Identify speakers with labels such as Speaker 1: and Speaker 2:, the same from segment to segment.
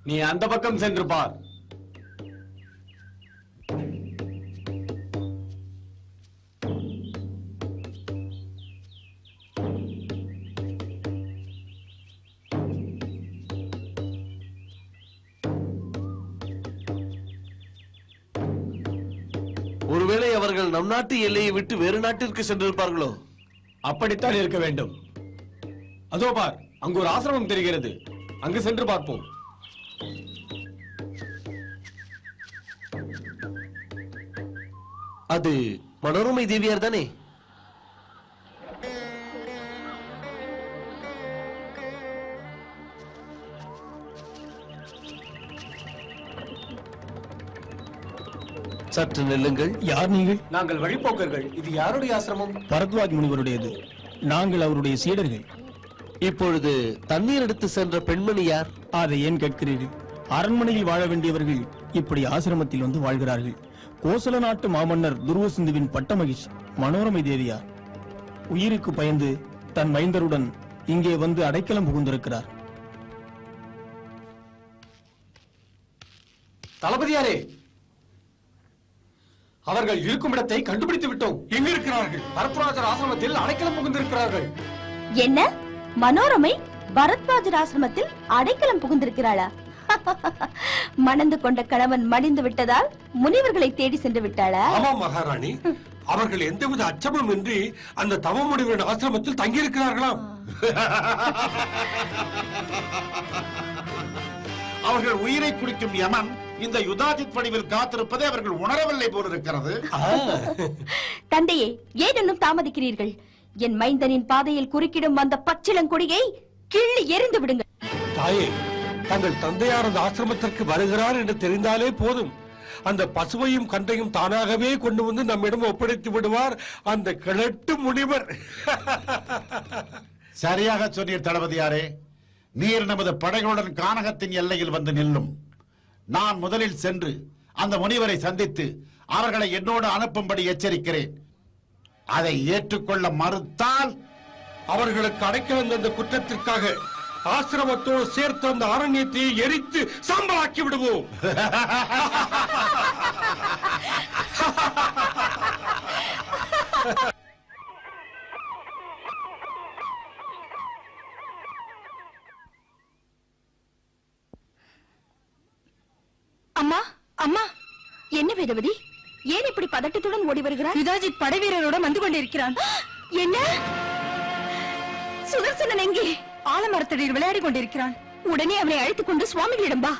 Speaker 1: நீ அந்த பக்கம் சென்று பார்.
Speaker 2: ஒருவேளை அவர்கள் நம் நாட்டு எல்லையை விட்டு வேறு நாட்டிற்கு சென்றிருப்பார்களோ?
Speaker 1: அப்படித்தான் இருக்க வேண்டும். அதோ பார், அங்கு ஒரு ஆசிரமம் தெரிகிறது. அங்கு சென்று பார்ப்போம்.
Speaker 2: அது மனோரமை தேவியார் தானே? சற்று நெல்லுங்கள்.
Speaker 3: யார் நீங்கள்?
Speaker 1: நாங்கள் வழிபோக்கர்கள். இது யாருடைய ஆசிரமம்?
Speaker 3: பரத்வாஜ் முனிவருடையது. நாங்கள் அவருடைய சீடர்கள்.
Speaker 2: இப்பொழுது தண்ணீர் எடுத்து சென்ற பெண்மணி யார்?
Speaker 3: அதை ஏன் கேட்கிறீர்கள்? அரண்மனையில் வாழ வேண்டியவர்கள் இப்படி ஆசிரமத்தில் வந்து வாழ்கிறார்கள். கோசல நாட்டு மாமன்னர் துருவசிந்துவின் பட்டமகிஷ் மனோரமை தேவியார் உயிருக்கு பயந்து தன் மைந்தருடன் இங்கே வந்து அடைக்கலம் புகுந்திருக்கிறார்.
Speaker 1: தளபதியாரே, அவர்கள் இருக்கும் இடத்தை கண்டுபிடித்து விட்டோம். எங்க இருக்கிறார்கள்? பரத்வாஜர் ஆசிரமத்தில் அடைக்கலம் புகுந்திருக்கிறார்கள்.
Speaker 4: என்ன? மனோரமை பரத்வாஜர் ஆசிரமத்தில் அடைக்கலம் புகுந்திருக்கிறாளா? மணந்து கொண்ட கணவன் மடிந்து விட்டதால் முனிவர்களை தேடி சென்று விட்டாளா?
Speaker 5: ஆமாம் மகாராணி, அவர்கள் எந்தவித அச்சமும் இன்றி அந்த தவ முனிவரின் ஆசிரமத்தில் தங்கியிருக்கிறார்களாம்.
Speaker 6: அவர்கள் உயிரை குடிக்கும் யமன் இந்த யுதாஜித் வடிவில் காத்திருப்பதை அவர்கள் உணரவில்லை போலிருக்கிறது.
Speaker 4: தந்தையே, ஏன் இன்னும் தாமதிக்கிறீர்கள்? என் மைந்தனின் பாதையில் குறுக்கிடும் அந்த பச்சிளங்கொடியை கிள்ளி எறிந்து விடுங்கள்.
Speaker 5: தாயே, தங்கள் தந்தையார் அந்த ஆசிரமத்திற்கு வருகிறார் என்று தெரிந்தாலே போதும். அந்த பசுவையும் கன்றையும் தானாகவே கொண்டு வந்து நம்மிடம் ஒப்படைத்து விடுவார் அந்த கிழட்டு முனிவர்.
Speaker 6: சரியாக சொன்னீர் தளபதியாரே. நீர் நமது படைகளுடன் கானகத்தின் எல்லையில் வந்து நில்லும். நான் முதலில் சென்று அந்த முனிவரை சந்தித்து அவர்களை என்னோடு அனுப்பும்படி எச்சரிக்கிறேன். அதை ஏற்றுக்கொள்ள மறுத்தால்
Speaker 5: அவர்களுக்கு அடைக்கலம் தந்த குற்றத்திற்காக ஆசிரமத்தோடு சேர்த்து அந்த அரண்யத்தை எரித்து சாம்பலாக்கி விடுவோம்.
Speaker 4: அம்மா, அம்மா, என்ன வேதவதி? ஏன் இப்படி பதட்டத்துடன் ஓடி வருகிறார்? யுதாஜித் படை வீரரோடு வந்து கொண்டிருக்கிறான். என்ன? சுதர்சனன் எங்கே? ஆலமரத்தடியில் விளையாடி கொண்டிருக்கிறான். உடனே அவனை அழைத்துக் கொண்டு சுவாமிகளிடம் வா.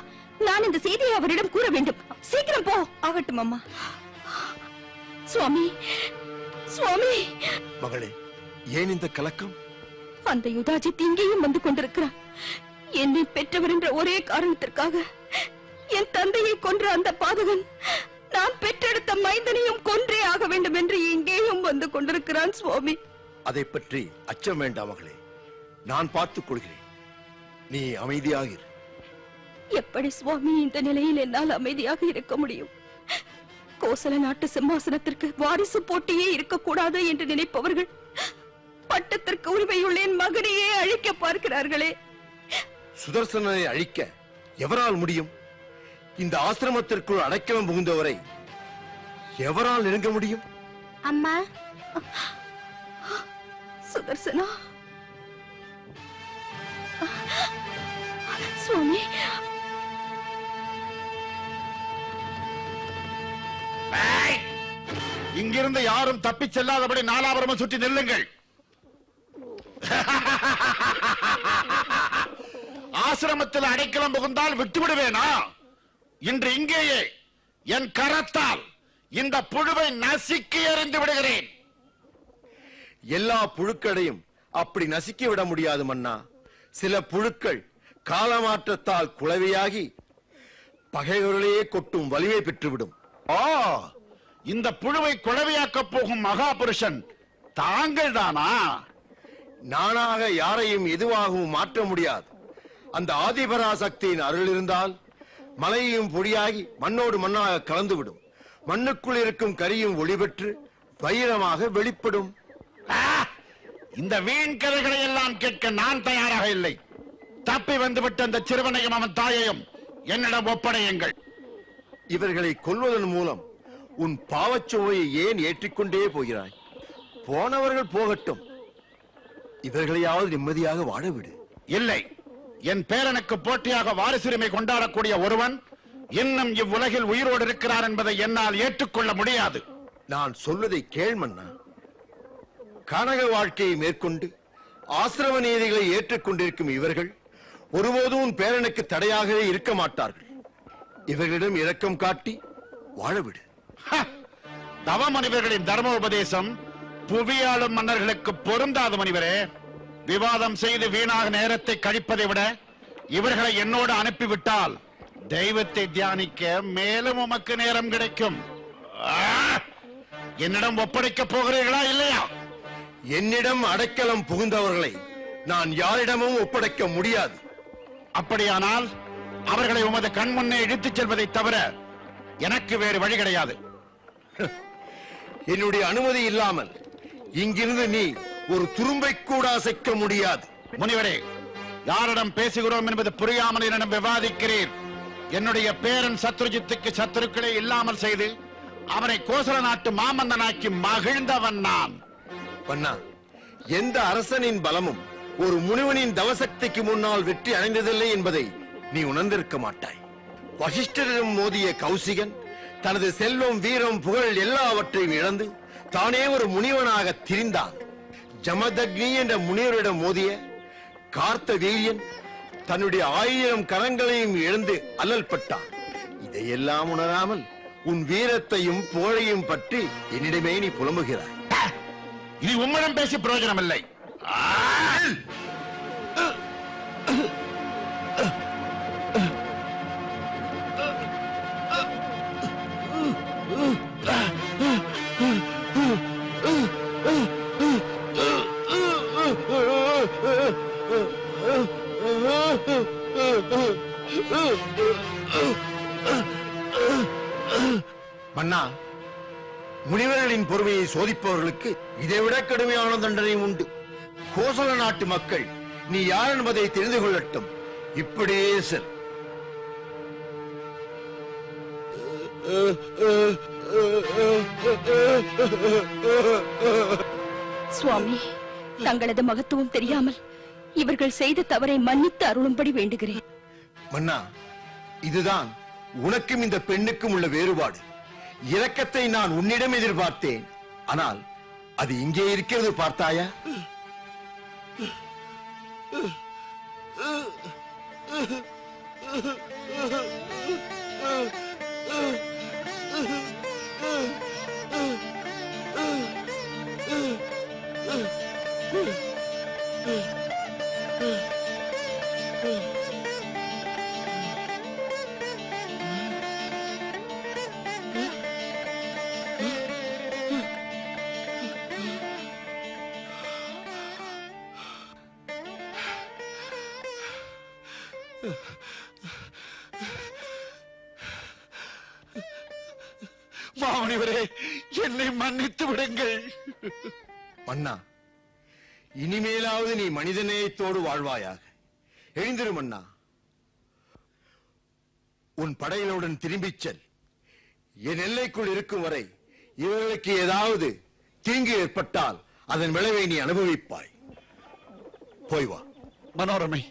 Speaker 4: நான் இந்த செய்தியை அவரிடம் கூற வேண்டும். சீக்கிரம் போ. ஆகட்டும் அம்மா. சுவாமி, சுவாமி.
Speaker 7: மகளே, ஏன் இந்த கலக்கம்?
Speaker 4: அந்த யுதாஜித் இங்கேயும் வந்து கொண்டிருக்கிறான். என்னை பெற்றவர் என்ற ஒரே காரணத்திற்காக என் தந்தையை கொன்ற அந்த பாதகன் நான் பெற்றெடுத்த மைந்தனையும் கொன்றே ஆக வேண்டும் என்று இங்கேயும் வந்து கொண்டிருக்கிறான் சுவாமி.
Speaker 7: அதை பற்றி அச்சம் வேண்டாம் மகளே, நான் பார்த்துக் கொள்கிறேன். நீ அமைதியாக இரு.
Speaker 4: எப்படி சுவாமி இந்த நிலையில் என்னால் அமைதியாக இருக்க முடியும்? கோசல நாட்டு சிம்மாசனத்திற்கு வாரிசு போட்டியே இருக்கக்கூடாது என்று நினைப்பவர்கள் பட்டத்திற்கு உரிமையுள்ள என் மகனையே அழிக்க பார்க்கிறார்களே.
Speaker 7: சுதர்சனனை அழிக்க எவரால் முடியும்? இந்த ஆசிரமத்திற்குள் அடைக்கலம் புகுந்தவரை எவரால் நெருங்க முடியும்?
Speaker 4: அம்மா, சுதர்சனா, சுவாமி.
Speaker 6: இங்கிருந்து யாரும் தப்பிச் செல்லாதபடி நாலாபுரமும் சுற்றி நில்லுங்கள். ஆசிரமத்தில் அடைக்கலம் புகுந்தால் விட்டுவிடுவேனா? இன்று இங்கேயே என் கரத்தால் இந்த புழுவை நசுக்கி எறிந்து விடுகிறேன்.
Speaker 7: எல்லா புழுக்களையும் அப்படி நசுக்கி விட முடியாது மன்னா. சில புழுக்கள் காலமாற்றத்தால் குளவியாகி பகைவர்களையே கொட்டும் வலிமை பெற்றுவிடும்.
Speaker 6: இந்த புழுவை குளவியாக்க போகும் மகாபுருஷன் தாங்கள் தானா?
Speaker 7: நானாக யாரையும் எதுவாகவும் மாற்ற முடியாது. அந்த ஆதிபராசக்தியின் அருள் இருந்தால் மலையும் பொடியாகி மண்ணோடு மண்ணாக கலந்துவிடும். மண்ணுக்குள் இருக்கும் கரியும் ஒளி பெற்று வைரமாக வெளிப்படும்.
Speaker 6: இந்த வீண் கதைகளை எல்லாம் கேட்க நான் தயாராக இல்லை. தப்பி வந்துவிட்ட அந்த சிறுவனையும் அவன் தாயையும் என்னிடம் ஒப்படையுங்கள்.
Speaker 7: இவர்களை கொல்வதன் மூலம் உன் பாவச்சுவையை ஏன் ஏற்றிக்கொண்டே போகிறாய்? போனவர்கள் போகட்டும், இவர்களையாவது நிம்மதியாக வாழவிடு.
Speaker 6: இல்லை, என் பேரனுக்கு போட்டியாக வாரிசுரிமை கொண்டாடக்கூடிய ஒருவன் இன்னும் இவ்வுலகில் உயிரோடு இருக்கிறார் என்பதை என்னால் ஏற்றுக்கொள்ள முடியாது.
Speaker 7: நான் சொல்வதை கேள் மன்னா. கனக வாழ்க்கையை மேற்கொண்டு ஆசிரம நீதிகளை ஏற்றுக்கொண்டிருக்கும் இவர்கள் ஒருபோதும் உன் பேரனுக்கு தடையாகவே இருக்க மாட்டார்கள். இவர்களிடம் இரக்கம் காட்டி வாழவிடு.
Speaker 6: தவ மனிதர்களின் தர்ம உபதேசம் புவியாளும் மன்னர்களுக்கு பொருந்தாத மனிதரே. விவாதம் செய்து வீணாக நேரத்தை கழிப்பதை விட இவர்களை என்னோடு அனுப்பிவிட்டால் தெய்வத்தை தியானிக்க மேலும் உமக்கு நேரம் கிடைக்கும். என்னிடம் ஒப்படைக்க போகிறீர்களா இல்லையா?
Speaker 7: என்னிடம் அடைக்கலம் புகுந்தவர்களை நான் யாரிடமும் ஒப்படைக்க முடியாது.
Speaker 6: அப்படியானால் அவர்களை உமது கண் முன்னே இழுத்துச் செல்வதை தவிர எனக்கு வேறு வழி கிடையாது.
Speaker 7: என்னுடைய அனுமதி இல்லாமல் இங்கிருந்து நீ ஒரு துரும்பை கூட அசைக்க முடியாது.
Speaker 6: முனிவரே, யாரிடம் பேசுகிறோம் என்பது புரியாமல் என்னிடம் விவாதிக்கிறீர். என்னுடைய பேரன் சத்ருஜித்துக்கு சத்துருக்களை இல்லாமல் செய்து அவரை கோசல நாட்டு மாமன்னனாக்கி மகிழ்ந்தவன் நான்.
Speaker 7: பண்ணா, எந்த அரசனின் பலமும் ஒரு முனிவனின் தவசக்திக்கு முன்னால் வெற்றி அடைந்ததில்லை என்பதை நீ உணர்ந்திருக்க மாட்டாய். வசிஷ்டரிடம் மோதிய கௌசிகன் தனது செல்வம், வீரம், புகழ் எல்லாவற்றையும் இழந்து தானே ஒரு முனிவனாக திரிந்தான். ஜமதக்னி என்ற முனிவரிடம் மோதிய கார்த்த வீரியன் தன்னுடைய 1000 கரங்களையும் இழந்து அல்லல் பட்டான். இதையெல்லாம் உணராமல் உன் வீரத்தையும் புகழையும் பற்றி என்னிடமே நீ புலம்புகிறாய்.
Speaker 6: இனி உம்மிடம் பேசி பிரயோஜனம் இல்லை.
Speaker 7: மன்னா, முனிவர்களின் பொறுமையை சோதிப்பவர்களுக்கு இதைவிட கடுமையான தண்டனை உண்டு. கோசல நாட்டு மக்கள் நீ யார் என்பதை தெரிந்து கொள்ளட்டும். இப்படியே செல்.
Speaker 4: சுவாமி, தங்களது மகத்துவம் தெரியாமல் இவர்கள் செய்த தவறை மன்னித்து அருளும்படி வேண்டுகிறேன்.
Speaker 7: மன்னா, இதுதான் உனக்கும் இந்த பெண்ணுக்கும் உள்ள வேறுபாடு. இரக்கத்தை நான் உன்னிடம் எதிர்பார்த்தேன், ஆனால் அது இங்கே இருக்கிறது பார்த்தாயா?
Speaker 6: மாமுனிவரே, என்னை மன்னித்து விடுங்கள்.
Speaker 7: மன்னா, இனிமேலாவது நீ மனிதநேயத்தோடு வாழ்வாயாக. எழுந்திரு மன்னா. உன் படைகளுடன் திரும்பிச் செல். என் எல்லைக்குள் இருக்கும் வரை இவர்களுக்கு ஏதாவது தீங்கு ஏற்பட்டால் அதன் விளைவை நீ அனுபவிப்பாய். போய் வா.
Speaker 6: மனோரமை,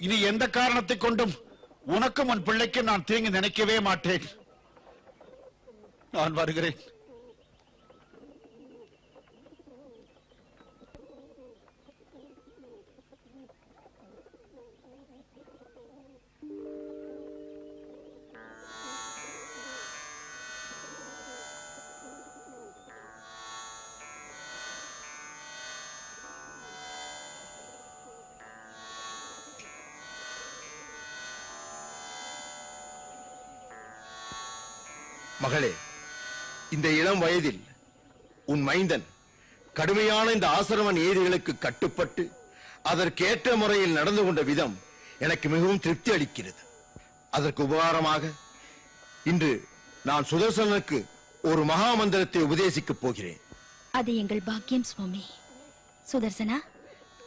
Speaker 6: இனி எந்த காரணத்தை கொண்டும் உனக்கும் உன் பிள்ளைக்கும் நான் தீங்கு நினைக்கவே மாட்டேன். நான் வருகிறேன்.
Speaker 7: மகளே, இந்த இளம் வயதில் உன் மைந்தன் கடுமையான இந்த ஆசிரம நீதிகளுக்கு கட்டுப்பட்டு அதற்கேற்ற முறையில் நடந்து கொண்ட விதம் எனக்கு மிகவும் திருப்தி அளிக்கிறது. அதற்கு உபகாரமாக இன்று நான் சுதர்சனுக்கு ஒரு மகா மந்திரத்தை உபதேசிக்கப் போகிறேன்.
Speaker 4: அது எங்கள் பாக்கியம் சுவாமி. சுதர்சனா,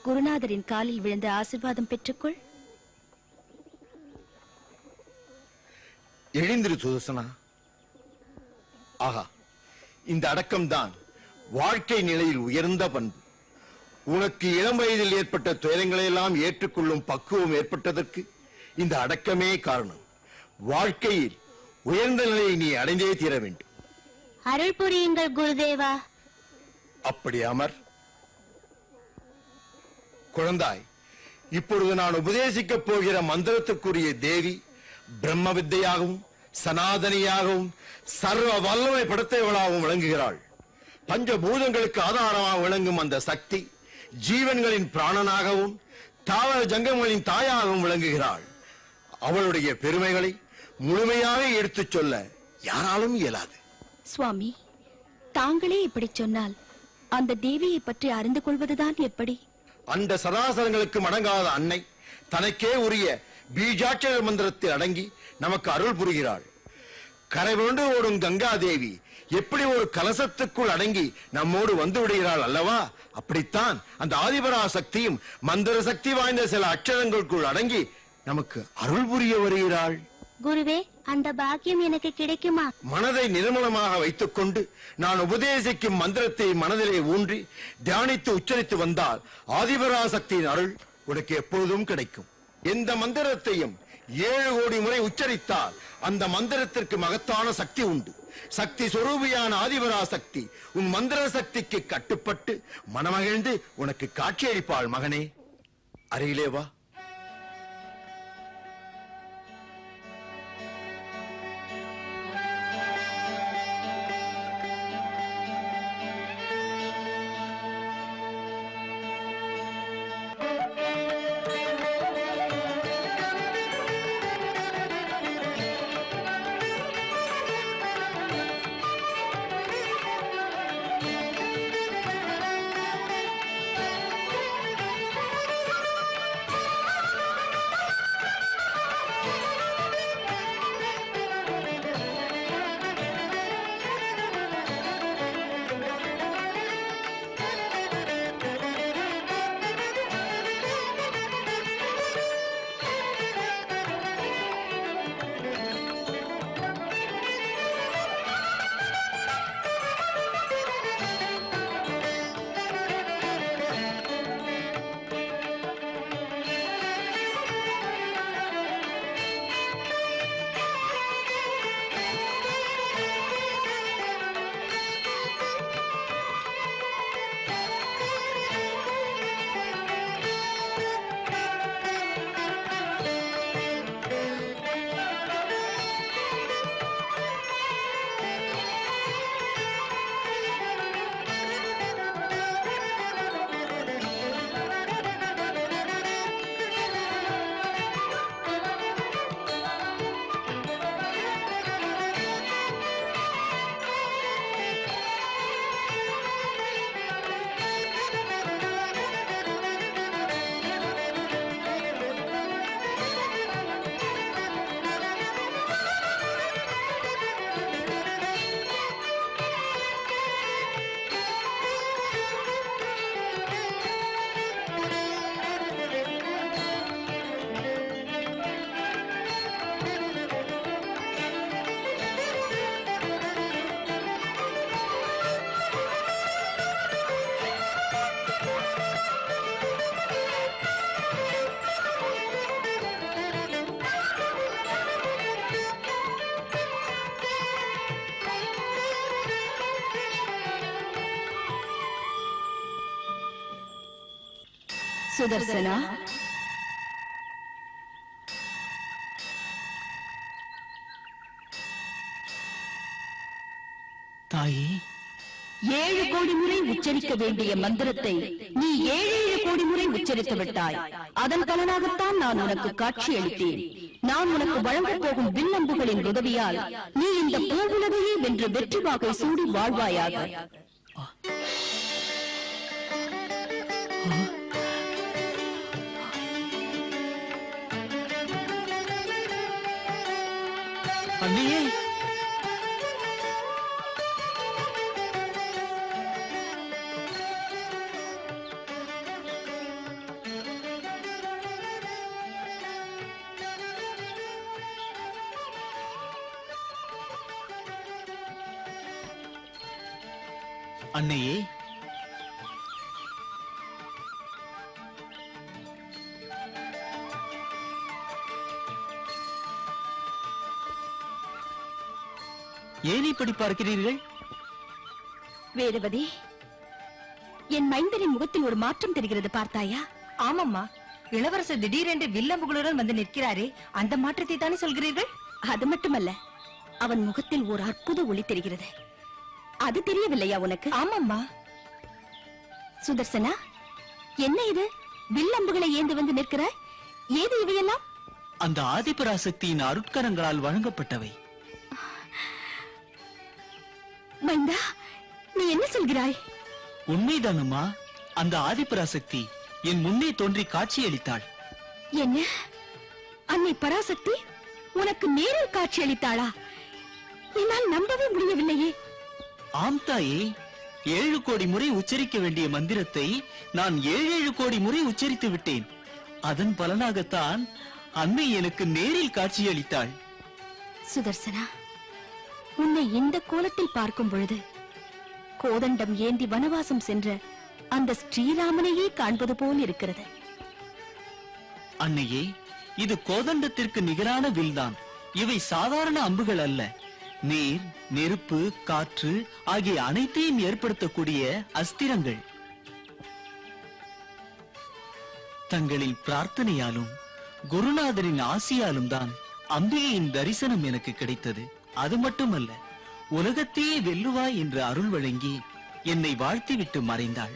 Speaker 4: குருநாதரின் காலில் விழுந்த ஆசீர்வாதம் பெற்றுக்கொள்.
Speaker 7: எழுந்திரு சுதர்சனா. ஆஹா, இந்த அடக்கம்தான் வாழ்க்கை நிலையில் உயர்ந்த பண்பு. உனக்கு இளம் வயதில் ஏற்பட்ட துயரங்களை எல்லாம் ஏற்றுக்கொள்ளும் பக்குவம் ஏற்பட்டதற்கு இந்த அடக்கமே காரணம். வாழ்க்கையில் உயர்ந்த நிலையை நீ அடைந்தே தீர வேண்டும்.
Speaker 8: அருள் புரியுங்கள் குருதேவா.
Speaker 7: அப்படி அமர். குழந்தாய், இப்பொழுது நான் உபதேசிக்கப் போகிற மந்திரத்துக்குரிய தேவி பிரம்ம வித்தையாகவும் சனாதனியாகவும் சர்வ வல்லமை படைத்தவளாகவும் விளங்குகிறாள். பஞ்சபூதங்களுக்கு ஆதாரமாக விளங்கும் அந்த சக்தி ஜீவன்களின் பிராணனாகவும் தாவர ஜங்கங்களின் தாயாகவும் விளங்குகிறாள். அவளுடைய பெருமைகளை முழுமையாக எடுத்துச் சொல்ல யாராலும் இயலாது.
Speaker 4: சுவாமி, தாங்களே இப்படி சொன்னால் அந்த தேவியை பற்றி அறிந்து கொள்வதுதான் எப்படி?
Speaker 7: அந்த சராசரங்களுக்கு மடங்காத அன்னை தனக்கே உரிய பீஜாட்சர மந்திரத்தில் அடங்கி நமக்கு அருள் புரிகிறாள். கரைபுரண்டு ஓடும் கங்கா தேவி எப்படி ஒரு கலசத்துக்குள் அடங்கி நம்மோடு வந்து விடுகிறாள் அல்லவா? அப்படித்தான் அந்த ஆதிபரா சக்தியும் மந்திர சக்தி வாய்ந்த சில அட்சரங்களுக்குள் அடங்கி நமக்கு அருள் புரிய வருகிறாள்.
Speaker 8: குருவே, அந்த பாக்கியம் எனக்கு கிடைக்குமா?
Speaker 7: மனதை நிர்மலமாக வைத்துக் கொண்டு நான் உபதேசிக்கும் மந்திரத்தை மனதிலே ஊன்றி தியானித்து உச்சரித்து வந்தால் ஆதிபராசக்தியின் அருள் உனக்கு எப்பொழுதும் கிடைக்கும். எந்த மந்திரத்தையும் 7 கோடி முறை உச்சரித்தால் அந்த மந்திரத்திற்கு மகத்தான சக்தி உண்டு. சக்தி சொரூபியான ஆதிபராசக்தி உன் மந்திர சக்திக்கு கட்டுப்பட்டு மனமகிழ்ந்து உனக்கு காட்சியளிப்பாள். மகனே, அருகிலே வா.
Speaker 4: சுதர்சனா,
Speaker 3: தாயே,
Speaker 4: 7 கோடி முறை உச்சரிக்க வேண்டிய மந்திரத்தை நீ 7 கோடி முறை உச்சரித்து விட்டாய். அதன் பலனாகத்தான் நான் உனக்கு காட்சி அளித்தேன். நான் உனக்கு வழங்கப் போகும் வில்லம்புகளின் உதவியால் நீ இந்த பூவுலகையே வென்று வெற்றி வாகை சூடி வாழ்வாயாக.
Speaker 3: அன்னையே, அன்னையே, ஏன் இப்படி பார்க்கிறீர்கள்?
Speaker 4: வேதவதி, என் மைந்தனின் முகத்தில் ஒரு மாற்றம் தெரிகிறது, பார்த்தாயா?
Speaker 9: ஆமாம்மா, இளவரசர் திடீரென்று வில்லம்புகளுடன் வந்து நிற்கிறாரே, அந்த மாற்றத்தை தானே சொல்கிறீர்கள்?
Speaker 4: அது மட்டுமல்ல, அவன் முகத்தில் ஒரு அற்புத ஒளி தெரிகிறது. அது தெரியவில்லையா உனக்கு?
Speaker 9: ஆமாம்மா.
Speaker 4: சுதர்சனா, என்ன இது? வில்லம்புகளை ஏந்து வந்து நிற்கிறாய்? ஏது இவையெல்லாம்?
Speaker 3: அந்த ஆதிபராசக்தியின் அருட்கரங்களால் வழங்கப்பட்டவை.
Speaker 4: மைந்தா, நீ என்ன சொல்கிறாய்?
Speaker 3: உண்மைதானம்மா. அந்த ஆதிபராசக்தி என் முன்னே தோன்றி காட்சியளித்தாள்.
Speaker 4: என்ன? அன்னை பராசக்தி உனக்கு நேரில் காட்சியளித்தாளா? என்னால் நம்பவே முடியவில்லையே.
Speaker 3: ஆம் தாயே, 7 கோடி முறை உச்சரிக்க வேண்டிய மந்திரத்தை நான் 7 கோடி முறை உச்சரித்து விட்டேன். அதன் பலனாகத்தான் அன்னை எனக்கு நேரில் காட்சியளித்தாள்.
Speaker 4: சுதர்சனா, உன்னை இந்த கோலத்தில் பார்க்கும் பொழுது கோதண்டம் ஏந்தி வனவாசம் சென்ற அந்த ஸ்ரீராமனையே காண்பது போல் இருக்கிறது.
Speaker 3: அன்னையே, இது கோதண்டத்திற்கு நிகரான வில்தான். இவை சாதாரண அம்புகள் அல்ல. நீர், நெருப்பு, காற்று ஆகிய அனைத்தையும் ஏற்படுத்தக்கூடிய அஸ்திரங்கள். தங்களின் பிரார்த்தனையாலும் குருநாதரின் ஆசியாலும் தான் அம்பிகையின் தரிசனம் எனக்கு கிடைத்தது. அது மட்டுமல்ல, உலகத்தையே வெல்லுவாய் என்று அருள் வழங்கி என்னை வாழ்த்திவிட்டு மறைந்தாள்.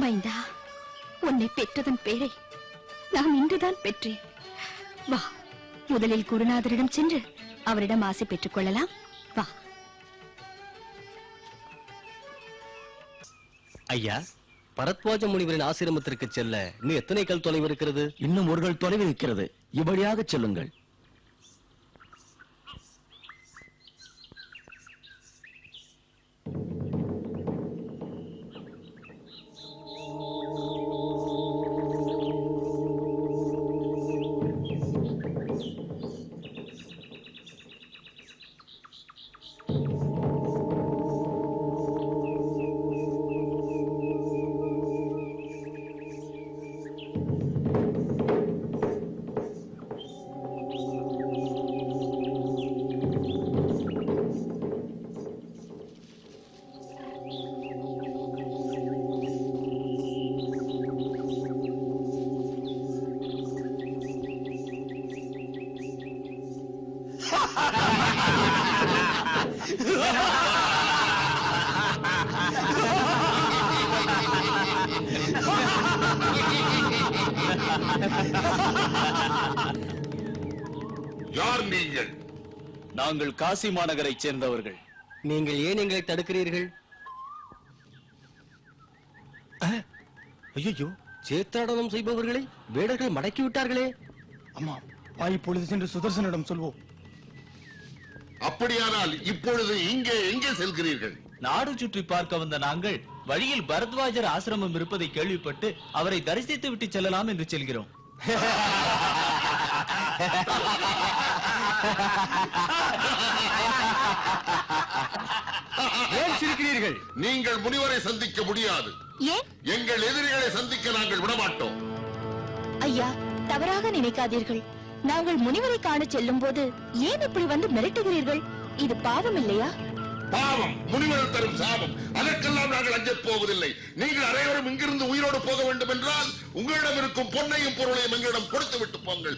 Speaker 4: மைந்தா, உன்னை பெற்றதன் பேரை நான் இன்றுதான் பெற்றேன். வா, முதலில் குருநாதரிடம் சென்று அவரிடம் ஆசை பெற்றுக் கொள்ளலாம். வா.
Speaker 2: ஐயா, பரத்வாஜ முனிவரின் ஆசிரமத்திற்கு செல்ல இன்னும் எத்தனை கல் தொலைவு இருக்கிறது?
Speaker 3: இன்னும் ஒரு கல் தொலைவு இருக்கிறது. இவ்வழியாக செல்லுங்கள்.
Speaker 7: யார் நீங்கள்?
Speaker 3: நாங்கள் காசி மாநகரைச் சேர்ந்தவர்கள்.
Speaker 2: நீங்கள் ஏன் எங்களை தடுக்கிறீர்கள்? ஐயோ, சேத்தாடனம் செய்பவர்களை வேடர்கள் மடக்கி விட்டார்களே.
Speaker 3: அம்மா, இப்பொழுது சென்று சுதர்சனிடம் சொல்வோம்.
Speaker 7: அப்படியானால் இப்பொழுது இங்கே எங்கே செல்கிறீர்கள்?
Speaker 3: நாடு சுற்றி பார்க்க வந்த நாங்கள் வழியில் பரத்வாஜர் ஆசிரமம் இருப்பதை கேள்விப்பட்டு அவரை தரிசித்து விட்டு செல்லலாம் என்று செல்கிறோம்.
Speaker 2: ஏன் சிரிக்கிறீர்கள்?
Speaker 7: நீங்கள் முனிவரை சந்திக்க முடியாது.
Speaker 4: ஏன்?
Speaker 7: எங்கள் எதிரிகளை சந்திக்க நாங்கள் விடமாட்டோம்.
Speaker 4: ஐயா, தவறாக நினைக்காதீர்கள். நாங்கள் முனிவரை காண செல்லும் போது ஏன் இப்படி வந்து மிரட்டுகிறீர்கள்? இது பாவம் இல்லையா?
Speaker 7: பாவம், முனிவர் தரும் சாபம். அதற்கெல்லாம் நாங்கள் அஞ்சப் போவதில்லை. நீங்கள் அனைவரும் இங்கிருந்து உயிரோடு போக வேண்டும் என்றால் உங்களிடம் இருக்கும் பொன்னையும் பொருளையும் எங்களிடம் கொடுத்து விட்டு போங்கள்.